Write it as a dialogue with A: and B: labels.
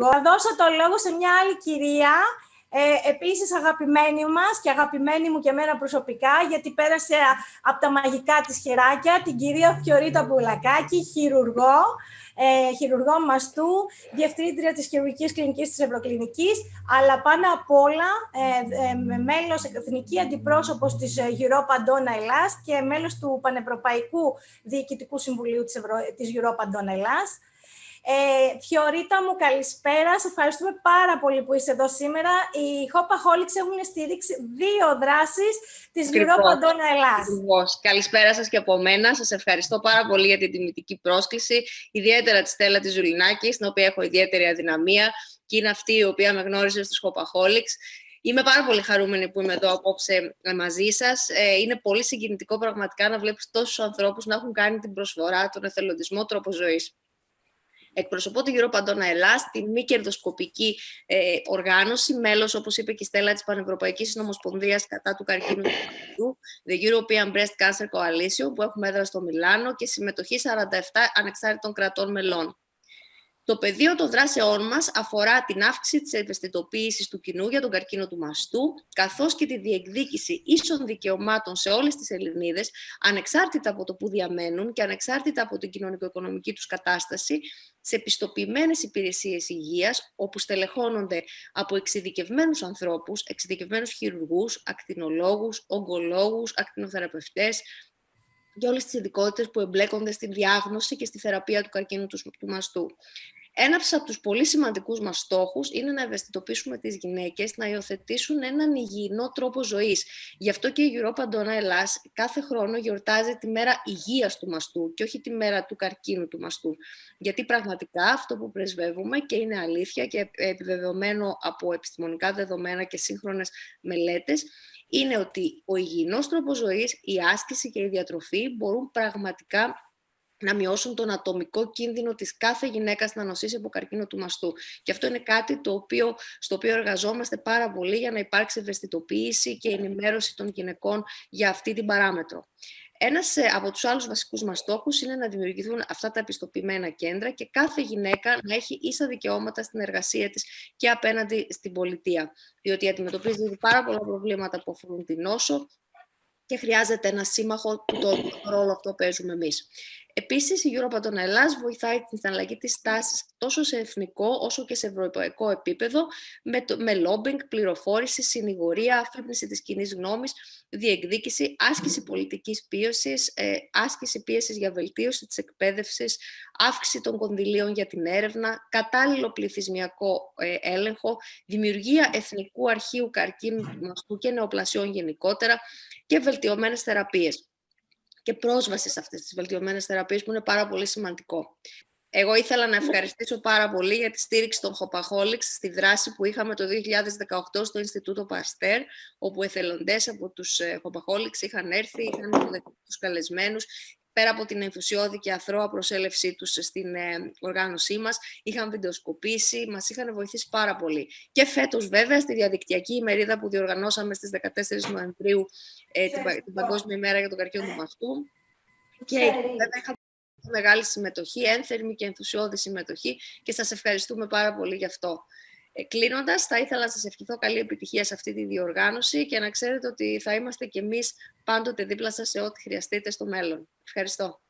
A: χειρουργό. Θα δώσω το λόγο σε μια άλλη κυρία, επίσης αγαπημένη μας και αγαπημένη μου και εμένα προσωπικά, γιατί πέρασε από τα μαγικά της χεράκια, την κυρία Φιωρίτα Μπουλακάκη, χειρουργό μαστού, διευθύντρια της χειρουργικής κλινικής της Ευρωκλινικής, αλλά πάνω απ' όλα μέλος εθνική αντιπρόσωπος της Europa Donna Hellas και μέλος του Πανευρωπαϊκού Διοικητικού Συμβουλίου της Europa Donna Hellas. Φιωρίτα μου, καλησπέρα. Σε ευχαριστούμε πάρα πολύ που είσαι εδώ σήμερα. Οι Shopaholics έχουν στηρίξει 2 δράσεις της Europa Donna Hellas.
B: Καλησπέρα σας και από μένα. Σας ευχαριστώ πάρα πολύ για την τιμητική πρόσκληση, ιδιαίτερα τη Στέλλα της Ζουλινάκη, στην οποία έχω ιδιαίτερη αδυναμία και είναι αυτή η οποία με γνώρισε στους Shopaholics. Είμαι πάρα πολύ χαρούμενη που είμαι εδώ απόψε μαζί σας. Είναι πολύ συγκινητικό πραγματικά να βλέπεις τόσους ανθρώπους να έχουν κάνει την προσφορά, τον εθελοντισμό τρόπο ζωής. Εκπροσωπώ την Europa Donna Hellas, τη μη κερδοσκοπική οργάνωση, μέλος, όπως είπε και η Στέλλα, της Πανευρωπαϊκής Συνομοσπονδίας κατά του καρκίνου του μαστού, The European Breast Cancer Coalition, που έχουμε έδρα στο Μιλάνο και συμμετοχή 47 ανεξάρτητων κρατών μελών. Το πεδίο των δράσεών μας αφορά την αύξηση της ευαισθητοποίησης του κοινού για τον καρκίνο του μαστού, καθώς και τη διεκδίκηση ίσων δικαιωμάτων σε όλες τις Ελληνίδες, ανεξάρτητα από το που διαμένουν και ανεξάρτητα από την κοινωνικο-οικονομική τους κατάσταση, σε πιστοποιημένες υπηρεσίες υγείας, όπου στελεχώνονται από εξειδικευμένους ανθρώπους, εξειδικευμένους χειρουργούς, ακτινολόγους, ογκολόγους, ακτινοθεραπευτές, για όλες τις ειδικότητες που εμπλέκονται στη διάγνωση και στη θεραπεία του καρκίνου του μαστού. Ένας από τους πολύ σημαντικούς μας στόχους είναι να ευαισθητοποιήσουμε τις γυναίκες να υιοθετήσουν έναν υγιεινό τρόπο ζωής. Γι' αυτό και η Europa Donna Hellas κάθε χρόνο γιορτάζει τη μέρα υγείας του μαστού και όχι τη μέρα του καρκίνου του μαστού. Γιατί πραγματικά αυτό που πρεσβεύουμε και είναι αλήθεια και επιβεβαιωμένο από επιστημονικά δεδομένα και σύγχρονες μελέτες, είναι ότι ο υγιεινός τρόπος ζωής, η άσκηση και η διατροφή μπορούν πραγματικά να μειώσουν τον ατομικό κίνδυνο της κάθε γυναίκας να νοσήσει από καρκίνο του μαστού. Και αυτό είναι κάτι στο οποίο εργαζόμαστε πάρα πολύ για να υπάρξει ευαισθητοποίηση και ενημέρωση των γυναικών για αυτή την παράμετρο. Ένας από τους άλλους βασικούς μας στόχους είναι να δημιουργηθούν αυτά τα επιστοποιημένα κέντρα και κάθε γυναίκα να έχει ίσα δικαιώματα στην εργασία της και απέναντι στην πολιτεία. Διότι αντιμετωπίζει πάρα πολλά προβλήματα που αφορούν την νόσο και χρειάζεται ένα σύμμαχο που το ρόλο αυτό παίζουμε εμείς. Επίσης, η Europa Donna Hellas βοηθάει την αλλαγή της τάσης τόσο σε εθνικό όσο και σε ευρωπαϊκό επίπεδο με lobbying, πληροφόρηση, συνηγορία, αφύπνιση της κοινής γνώμης, διεκδίκηση, άσκηση πολιτικής πίεσης, άσκηση πίεσης για βελτίωση της εκπαίδευσης, αύξηση των κονδυλίων για την έρευνα, κατάλληλο πληθυσμιακό έλεγχο, δημιουργία εθνικού αρχείου καρκίνου του μαστού και νεοπλασιών γενικότερα και βελτιωμένες θεραπείες. Και πρόσβαση σε αυτές τις βελτιωμένες θεραπείες που είναι πάρα πολύ σημαντικό. Εγώ ήθελα να ευχαριστήσω πάρα πολύ για τη στήριξη των Shopaholics στη δράση που είχαμε το 2018 στο Ινστιτούτο Παστέρ, όπου εθελοντές από τους Shopaholics είχαν έρθει, είχαν τους καλεσμένους. Πέρα από την ενθουσιώδη και αθρώα προσέλευσή τους στην οργάνωσή μας, είχαν βιντεοσκοπήσει, μας είχαν βοηθήσει πάρα πολύ. Και φέτος βέβαια στη διαδικτυακή ημερίδα που διοργανώσαμε στις 14 Νοεμβρίου, την Παγκόσμια ημέρα για τον καρκίνο του μαστού. Και βέβαια είχαμε μεγάλη συμμετοχή, ένθερμη και ενθουσιώδη συμμετοχή και σας ευχαριστούμε πάρα πολύ γι' αυτό. Κλείνοντας, θα ήθελα να σας ευχηθώ καλή επιτυχία σε αυτή τη διοργάνωση και να ξέρετε ότι θα είμαστε κι εμείς πάντοτε δίπλα σας σε ό,τι χρειαστείτε στο μέλλον. Ευχαριστώ.